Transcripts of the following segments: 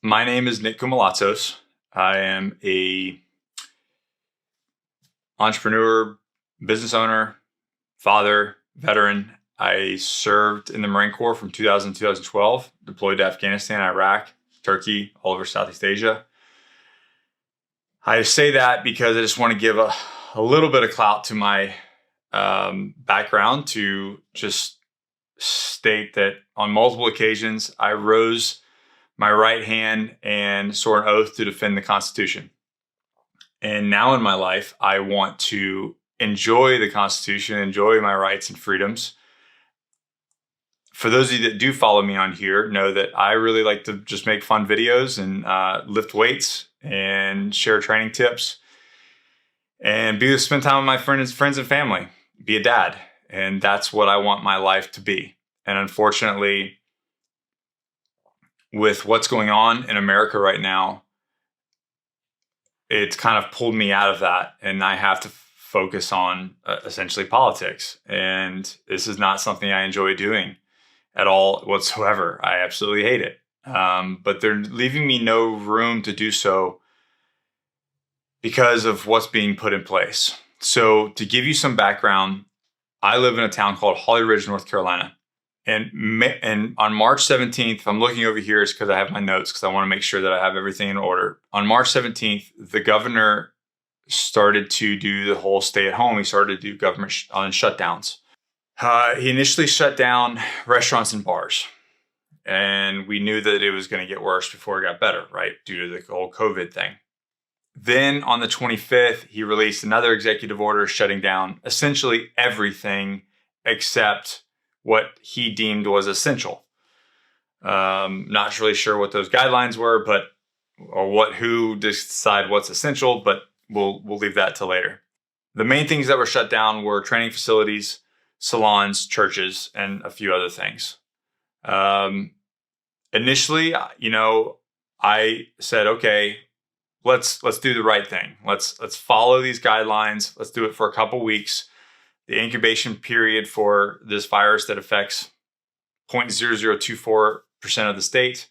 My name is Nick Kumalatos. I am a entrepreneur, business owner, father, veteran. I served in the Marine Corps from 2000 to 2012, deployed to Afghanistan, Iraq, Turkey, all over Southeast Asia. I say that because I just want to give a little bit of clout to my background, to just state that on multiple occasions I rose my right hand and swore an oath to defend the Constitution. And now in my life, I want to enjoy the Constitution, enjoy my rights and freedoms. For those of you that do follow me on here, know that I really like to just make fun videos and lift weights and share training tips and spend time with my friends and family, be a dad. And that's what I want my life to be. And unfortunately, with what's going on in America right now, it's kind of pulled me out of that, and I have to focus on essentially politics. And this is not something I enjoy doing at all whatsoever. I absolutely hate it. But they're leaving me no room to do so because of what's being put in place. So to give you some background, I live in a town called Holly Ridge, North Carolina. And on March 17th, if I'm looking over here, it's because I have my notes, because I want to make sure that I have everything in order. On March 17th, the governor started to do the whole stay at home. He started to do government shutdowns. He initially shut down restaurants and bars. And we knew that it was going to get worse before it got better, right? Due to the whole COVID thing. Then on the 25th, he released another executive order shutting down essentially everything except what he deemed was essential. Not really sure what those guidelines were, who decide what's essential, but we'll leave that till later. The main things that were shut down were training facilities, salons, churches, and a few other things. Initially, I said, okay, let's do the right thing. Let's follow these guidelines. Let's do it for a couple weeks. The incubation period for this virus that affects 0.0024% of the state,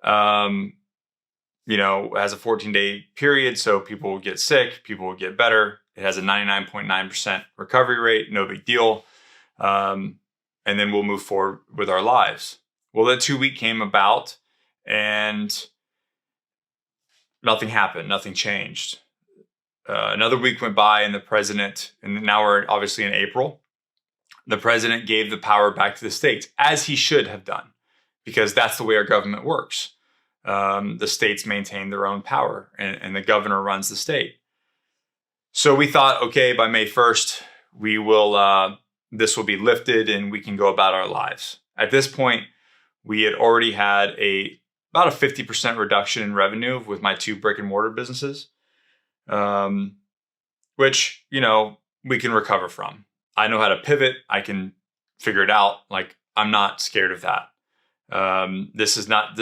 has a 14-day period. So people will get sick, people will get better. It has a 99.9% recovery rate, no big deal. And then we'll move forward with our lives. Well, that 2 week came about and nothing happened, nothing changed. Another week went by and the president, and now we're obviously in April, the president gave the power back to the states, as he should have done, because that's the way our government works. The states maintain their own power, and the governor runs the state. So we thought, okay, by May 1st, this will be lifted and we can go about our lives. At this point, we had already had about a 50% reduction in revenue with my 2 brick and mortar businesses. Which, we can recover from. I know how to pivot. I can figure it out. I'm not scared of that. This is not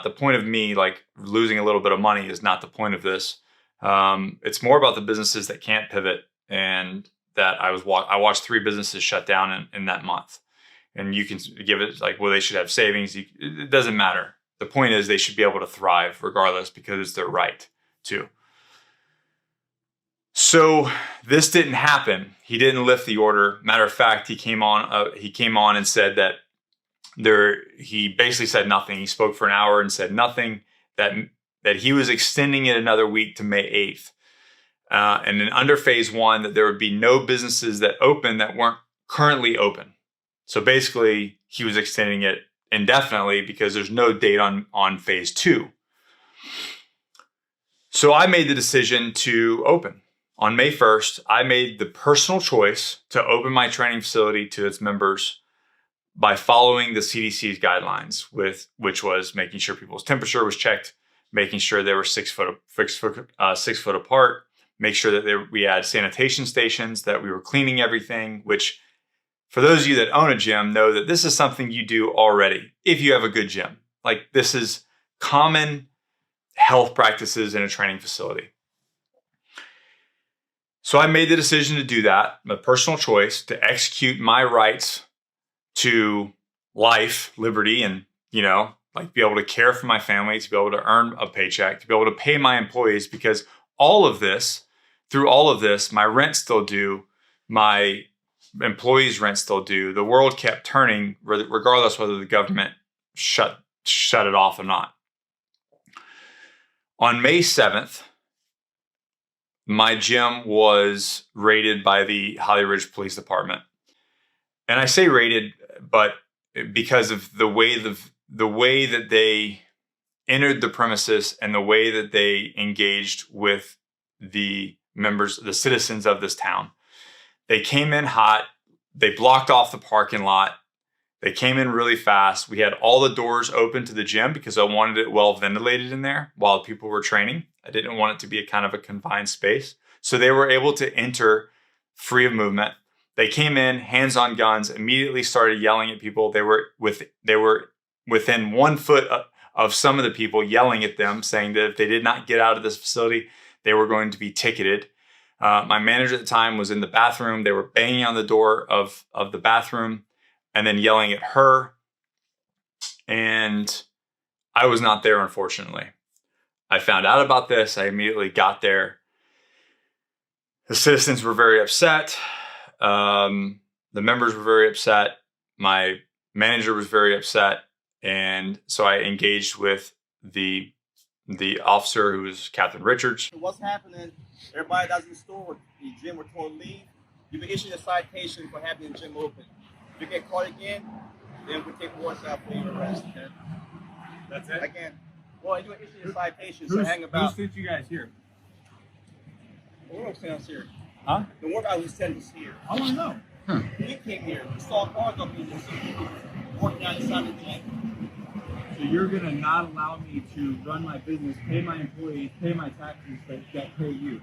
the point of me, losing a little bit of money is not the point of this. It's more about the businesses that can't pivot, and that I watched 3 businesses shut down in that month. And you can give it they should have savings. It doesn't matter. The point is they should be able to thrive regardless, because it's their right to. So this didn't happen. He didn't lift the order. Matter of fact, he came on and said that he basically said nothing. He spoke for an hour and said nothing, that he was extending it another week to May 8th. And then under phase 1, that there would be no businesses that open that weren't currently open. So basically he was extending it indefinitely because there's no date on phase 2. So I made the decision to open. On May 1st, I made the personal choice to open my training facility to its members by following the CDC's guidelines, which was making sure people's temperature was checked, making sure they were 6 foot apart, make sure that we had sanitation stations, that we were cleaning everything, which for those of you that own a gym know that this is something you do already if you have a good gym. This is common health practices in a training facility. So I made the decision to do that, my personal choice, to execute my rights to life, liberty, and, like be able to care for my family, to be able to earn a paycheck, to be able to pay my employees, because through all of this, my rent's still due, my employees' rent still due. The world kept turning, regardless whether the government shut it off or not. On May 7th, my gym was raided by the Holly Ridge Police Department. And I say raided, but because of the way that they entered the premises and the way that they engaged with the citizens of this town. They came in hot. They blocked off the parking lot. They came in really fast. We had all the doors open to the gym because I wanted it well ventilated in there while people were training. I didn't want it to be a kind of a confined space. So they were able to enter free of movement. They came in, hands on guns, immediately started yelling at people. They were within 1 foot of some of the people, yelling at them, saying that if they did not get out of this facility, they were going to be ticketed. My manager at the time was in the bathroom. They were banging on the door of the bathroom and then yelling at her. And I was not there, unfortunately. I found out about this. I immediately got there. The citizens were very upset. The members were very upset. My manager was very upset. And so I engaged with the officer, who was Captain Richards. What's happening? Everybody that's in the store, the gym, were told to leave. You've been issued a citation for having the gym open. If you get caught again, then we'll take warrants out for your arrest. Okay? That's it? Again. Well, you're issued a citation, so hang about. Who sent you guys here? Well, we don't send us here. Huh? The work out who sent us here. I want to know. Huh. We came here. We saw cars up here. Working outside the gym. So you're going to not allow me to run my business, pay my employees, pay my taxes that pay you?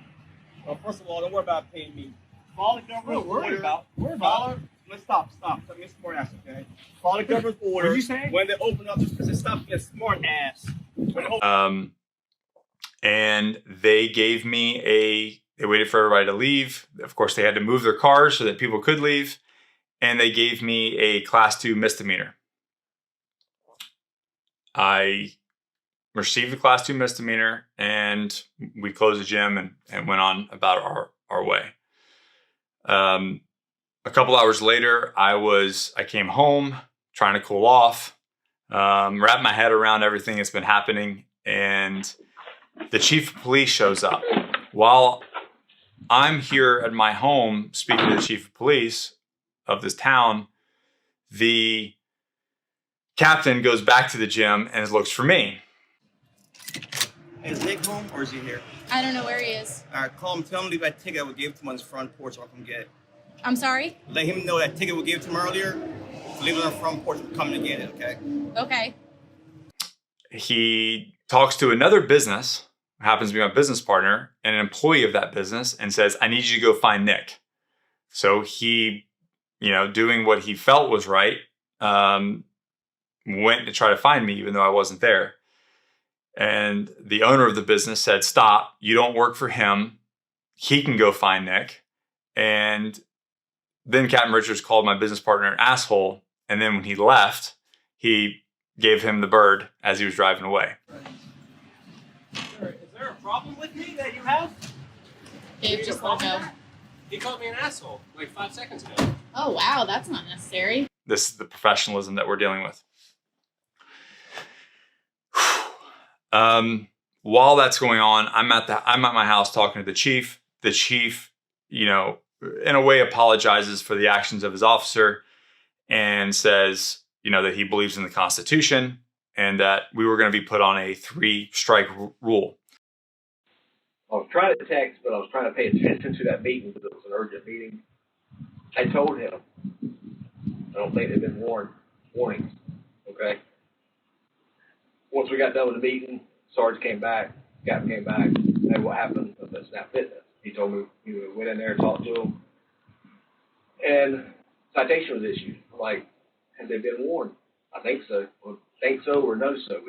Well, first of all, don't worry about paying me. Follow the government's order. Let's stop. Let me smart ass, okay? Follow the government's order. What'd you say? When they open up, just because they stop getting smart ass. And they gave me they waited for everybody to leave. Of course, they had to move their cars so that people could leave. And they gave me a Class 2 misdemeanor. I received the Class 2 misdemeanor, and we closed the gym and went on about our way. A couple hours later, I came home trying to cool off, wrap my head around everything that's been happening, and the chief of police shows up. While I'm here at my home speaking to the chief of police of this town, the captain goes back to the gym and looks for me. Is Nick home or is he here? I don't know where he is. All right, call him. Tell him to leave that ticket I would give to him on his front porch so I can get it. I'm sorry? Let him know that ticket we gave to him earlier. Leave it on the front porch. We're coming to get it, okay? Okay. He talks to another business, happens to be my business partner, and an employee of that business, and says, I need you to go find Nick. So he, doing what he felt was right, went to try to find me, even though I wasn't there. And the owner of the business said, stop, you don't work for him. He can go find Nick. And then Captain Richards called my business partner an asshole. And then when he left, he gave him the bird as he was driving away. Is there a problem with me that you have? Dave, just let go. He called me an asshole like 5 seconds ago. Oh, wow, that's not necessary. This is the professionalism that we're dealing with. While that's going on, I'm at my house talking to the chief. The chief, in a way apologizes for the actions of his officer and says, that he believes in the Constitution and that we were going to be put on a 3-strike rule. I was trying to text, but I was trying to pay attention to that meeting because it was an urgent meeting. I told him, I don't think they've been warnings, okay? Once we got done with the meeting, Sarge came back, Captain came back, hey, what happened with the Snap Fitness? He told me, we went in there and talked to him, and citation was issued. I'm like, have they been warned? I think so. Well, think so or no so.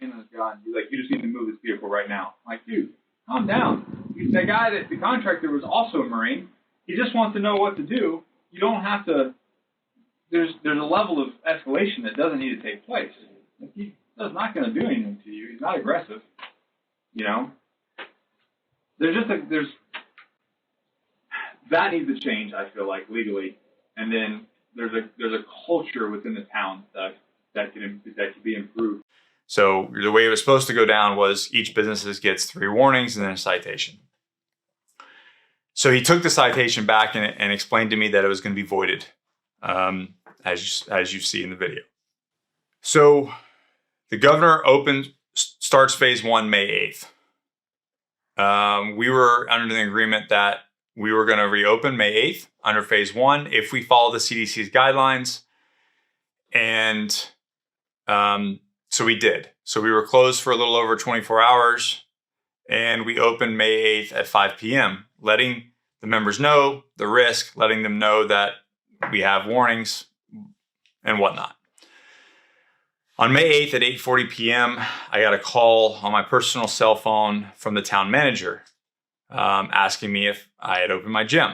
And this guy, he's like, you just need to move this vehicle right now. I'm like, dude, calm down. The guy the contractor was also a Marine. He just wants to know what to do. You don't have to, there's a level of escalation that doesn't need to take place. Like, he's not going to do anything to you. He's not aggressive. You know, there's that needs to change. I feel like legally, and then there's a culture within the town that can be improved. So the way it was supposed to go down was each business gets 3 warnings and then a citation. So he took the citation back and explained to me that it was going to be voided, as you see in the video. So the governor starts phase 1 May 8th. We were under the agreement that we were going to reopen May 8th under phase 1 if we follow the CDC's guidelines. And so we did. So we were closed for a little over 24 hours, and we opened May 8th at 5 p.m., letting the members know the risk, letting them know that we have warnings and whatnot. On May 8th at 8:40 p.m., I got a call on my personal cell phone from the town manager asking me if I had opened my gym.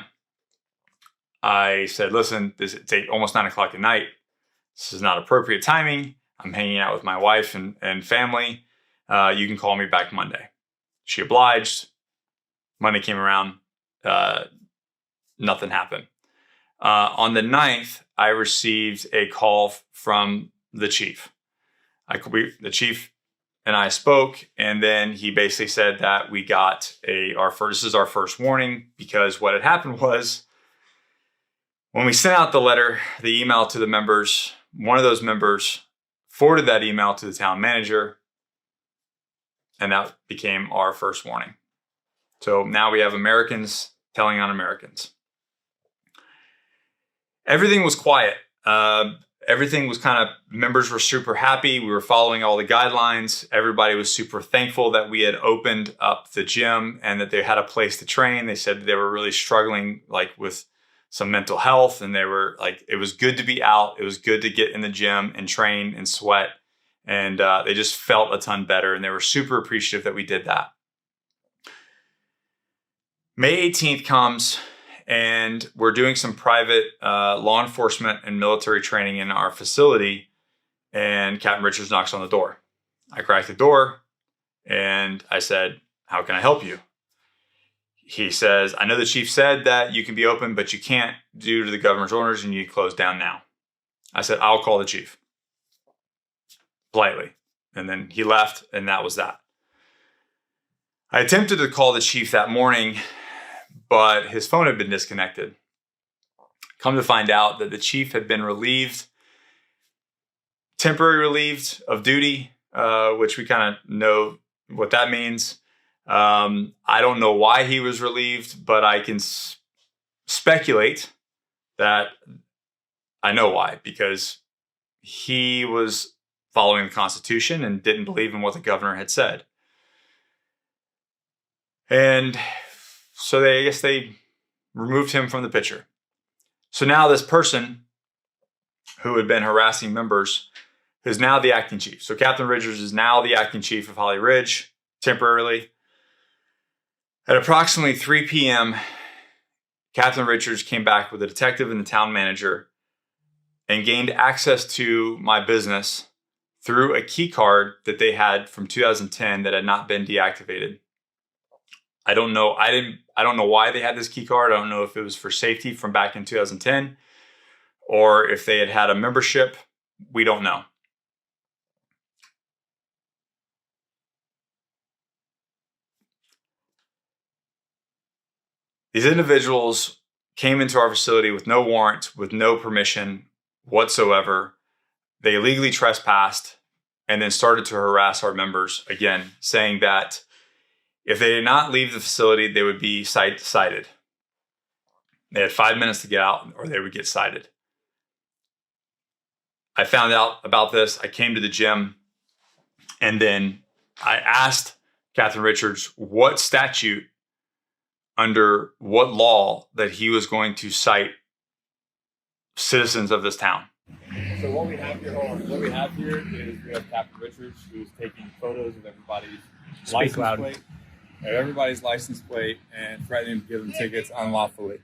I said, listen, it's almost 9 o'clock at night. This is not appropriate timing. I'm hanging out with my wife and family. You can call me back Monday. She obliged. Monday came around. Nothing happened. On the 9th, I received a call from the chief. The chief and I spoke, and then he basically said that we got this is our first warning, because what had happened was when we sent out the email to the members, one of those members forwarded that email to the town manager, and that became our first warning. So now we have Americans telling on Americans. Everything was quiet. Everything was members were super happy. We were following all the guidelines. Everybody was super thankful that we had opened up the gym and that they had a place to train. They said they were really struggling with some mental health, and they were it was good to be out. It was good to get in the gym and train and sweat. And they just felt a ton better, and they were super appreciative that we did that. May 18th comes, and we're doing some private law enforcement and military training in our facility, and Captain Richards knocks on the door. I cracked the door, and I said, how can I help you? He says, I know the chief said that you can be open, but you can't due to the governor's orders, and you need to close down now. I said, I'll call the chief. Politely. And then he left, and that was that. I attempted to call the chief that morning, but his phone had been disconnected. Come to find out that the chief had been temporarily relieved of duty, which we kind of know what that means. I don't know why he was relieved, but I can speculate that I know why, because he was following the Constitution and didn't believe in what the governor had said. And so I guess they removed him from the picture. So now this person who had been harassing members is now the acting chief. So Captain Richards is now the acting chief of Holly Ridge, temporarily. At approximately 3 p.m., Captain Richards came back with a detective and the town manager and gained access to my business through a key card that they had from 2010 that had not been deactivated. I don't know. I don't know why they had this key card. I don't know if it was for safety from back in 2010 or if they had a membership. We don't know. These individuals came into our facility with no warrant, with no permission whatsoever. They illegally trespassed and then started to harass our members again, saying that if they did not leave the facility, they would be cited. They had 5 minutes to get out or they would get cited. I found out about this. I came to the gym and then I asked Captain Richards what statute, under what law, that he was going to cite citizens of this town. So what we have here is we have Captain Richards, who's taking photos of everybody's license plate and threatening to give them tickets unlawfully.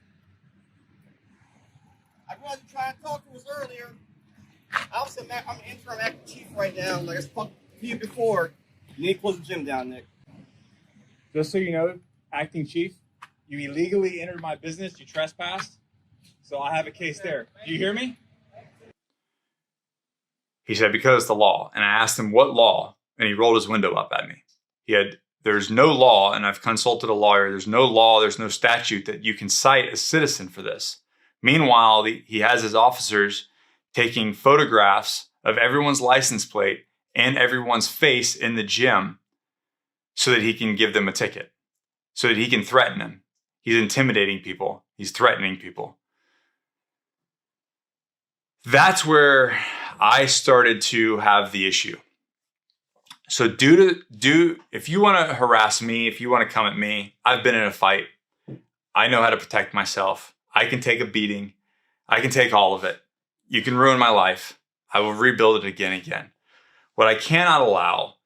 I wasn't trying to talk to us earlier. I was said, "Matt, I'm interim acting chief right now. Like I spoke to you before. You need to close the gym down, Nick." Just so you know, acting chief, you illegally entered my business. You trespassed. So I have a case there. Do you hear me? He said, because it's the law. And I asked him, what law? And he rolled his window up at me. There's no law, and I've consulted a lawyer. There's no law, there's no statute that you can cite a citizen for this. Meanwhile, he has his officers taking photographs of everyone's license plate and everyone's face in the gym so that he can give them a ticket, so that he can threaten them. He's intimidating people. He's threatening people. That's where I started to have the issue. So if you want to harass me, if you want to come at me, I've been in a fight. I know how to protect myself. I can take a beating. I can take all of it. You can ruin my life. I will rebuild it again and again. What I cannot allow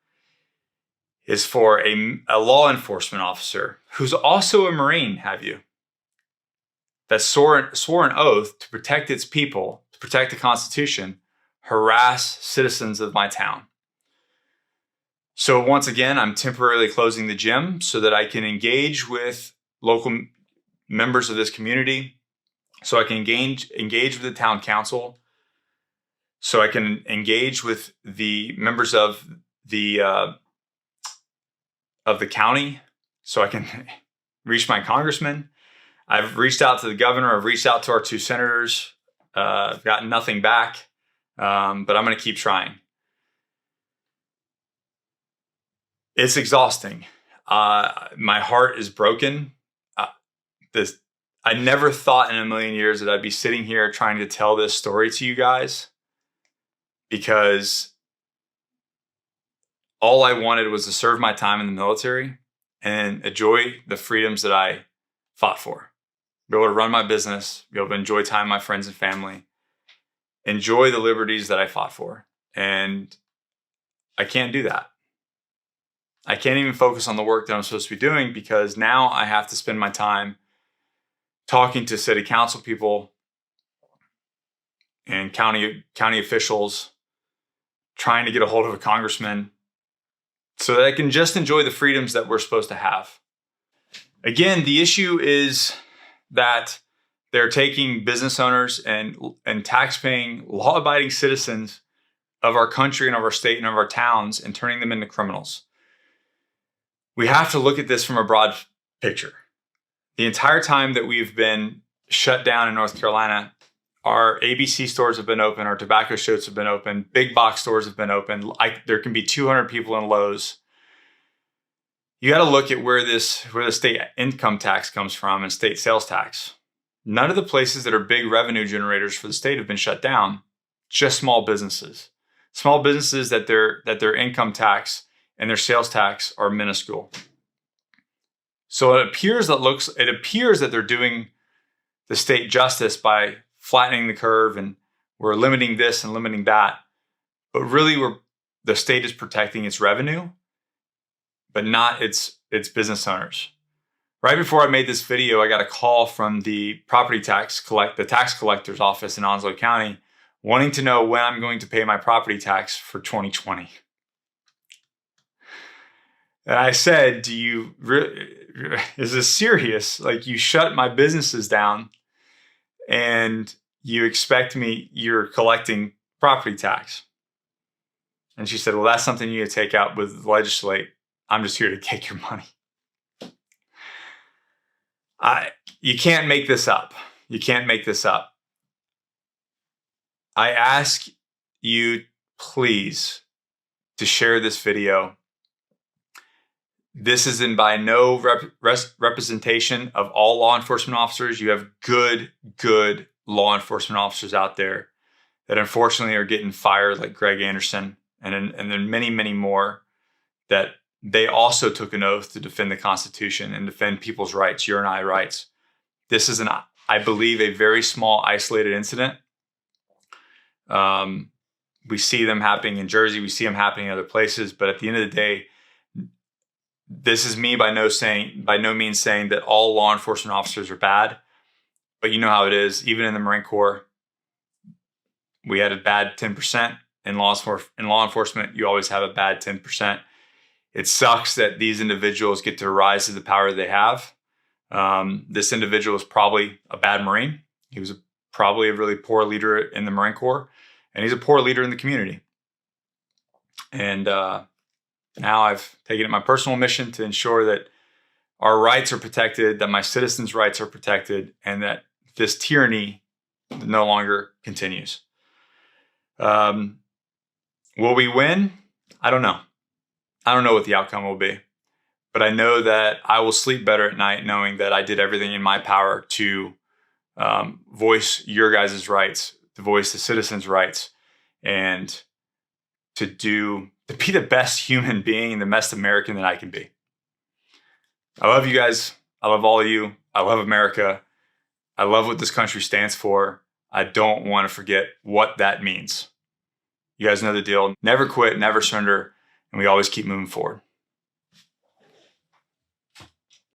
is for a law enforcement officer who's also a Marine, that swore an oath to protect its people, to protect the Constitution, harass citizens of my town. So once again, I'm temporarily closing the gym so that I can engage with local members of this community, so I can engage with the town council, so I can engage with the members of the county, so I can reach my congressman. I've reached out to the governor. I've reached out to our 2 senators. I've gotten nothing back, but I'm going to keep trying. It's exhausting. My heart is broken. I never thought in a million years that I'd be sitting here trying to tell this story to you guys, because all I wanted was to serve my time in the military and enjoy the freedoms that I fought for. Be able to run my business, be able to enjoy time with my friends and family, enjoy the liberties that I fought for. And I can't do that. I can't even focus on the work that I'm supposed to be doing, because now I have to spend my time talking to city council people and county officials, trying to get a hold of a congressman so that I can just enjoy the freedoms that we're supposed to have. Again, the issue is that they're taking business owners and tax-paying, law-abiding citizens of our country and of our state and of our towns and turning them into criminals. We have to look at this from a broad picture. The entire time that we've been shut down in North Carolina, our ABC stores have been open, our tobacco shops have been open, big box stores have been open. There can be 200 people in Lowe's. You got to look at where the state income tax comes from and state sales tax. None of the places that are big revenue generators for the state have been shut down. Just small businesses that their income tax and their sales tax are minuscule. So it appears that they're doing the state justice by flattening the curve, and we're limiting this and limiting that. But really, the state is protecting its revenue, but not its business owners. Right before I made this video, I got a call from the tax collector's office in Onslow County, wanting to know when I'm going to pay my property tax for 2020. And I said, is this serious? Like, you shut my businesses down and you expect you're collecting property tax. And she said, well, that's something you need to take out with the legislate. I'm just here to take your money. You can't make this up. You can't make this up. I ask you, please, to share this video. This is by no representation of all law enforcement officers. You have good law enforcement officers out there that unfortunately are getting fired, like Greg Anderson, and then many, many more, that they also took an oath to defend the Constitution and defend people's rights, your and I rights. This is, I believe, a very small, isolated incident. We see them happening in Jersey. We see them happening in other places. But at the end of the day, this is me by no means saying that all law enforcement officers are bad. But you know how it is, even in the Marine Corps. we had a bad 10%. In law enforcement, you always have a bad 10%. It sucks that these individuals get to rise to the power they have. This individual is probably a bad Marine. He was probably a really poor leader in the Marine Corps, and he's a poor leader in the community. And now I've taken it my personal mission to ensure that our rights are protected, that my citizens' rights are protected, and that this tyranny no longer continues. Will we win? I don't know. I don't know what the outcome will be. But I know that I will sleep better at night knowing that I did everything in my power to voice your guys' rights, to voice the citizens' rights, and to be the best human being and the best American that I can be. I love you guys. I love all of you. I love America. I love what this country stands for. I don't want to forget what that means. You guys know the deal. Never quit, never surrender, and we always keep moving forward.